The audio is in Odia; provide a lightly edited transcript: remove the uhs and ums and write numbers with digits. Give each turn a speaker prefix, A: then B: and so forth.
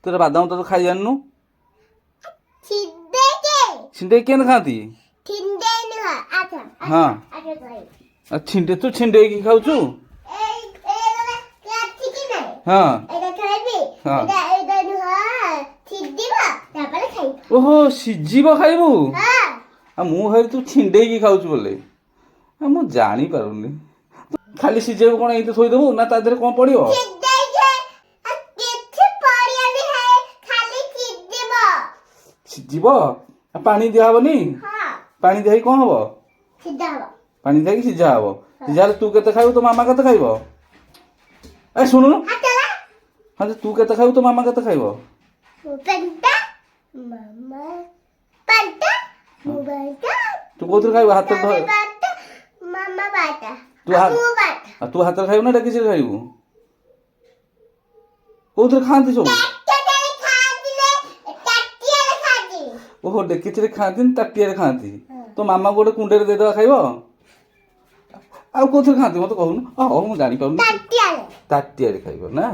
A: ତୋର ବାଦାମ ତ ଖାଇ ଜାଣିନୁ। ଛିଣ୍ଡେଇ କେମିତି ଖାଆନ୍ତି? ହଁ ଛିଣ୍ଡେ ତୁ ଛିଣ୍ଡେଇକି ଖାଉଛୁ? ହଁ ହଁ ଓହୋ ସିଝିବ ଖାଇବୁ? ଆଉ ମୁଁ ଭାବିଲି ତୁ ଛିଣ୍ଡେଇକି ଖାଉଛୁ ବୋଲେ। ମୁଁ ଜାଣିପାରୁନି। ଖାଲି ସିଝେଇବୁ କଣ ଏଇଠି ଥୋଇଦେବୁ ନା ତା ଦେହରେ କଣ ପଡ଼ିବ? ସିଝିବ ପାଣି ଦିଆହବନି? ପାଣି ଦିଆହେଇ କଣ ହବ? ପାଣି ଦିଆହେଇକି ସିଝା ହବ। ସିଝା ହେଲେ ତୁ କେତେ ଖାଇବୁ ତୋ ମାମା କେତେ ଖାଇବ? ଏ ଶୁଣୁନୁ ହଁ ଯେ ତୁ କେତେ ଖାଇବୁ ତୋ ମାମା କେତେ ଖାଇବ? ତୁ କୋଉଥିରେ ଖାଇବୁ? ହାତରେ ଧର। ତୁ ହାତରେ ଖାଇବୁ ନା ଡେକିଚିରେ ଖାଇବୁ? କୋଉଥିରେ ଖାଆନ୍ତି ସବୁ? ଓହୋ ଡେକିଚିରେ ଖାଆନ୍ତିନି ତାଟିଆରେ ଖାଆନ୍ତି। ତୋ ମାମାକୁ ଗୋଟେ କୁଣ୍ଡେରେ ଦେଇଦେବା ଖାଇବ? ଆଉ କୋଉଥିରେ ଖାଆନ୍ତି ମତେ କହୁନୁ? ହଉ ମୁଁ ଜାଣିପାରୁନି। ତାଟିଆରେ ଖାଇବ ନା?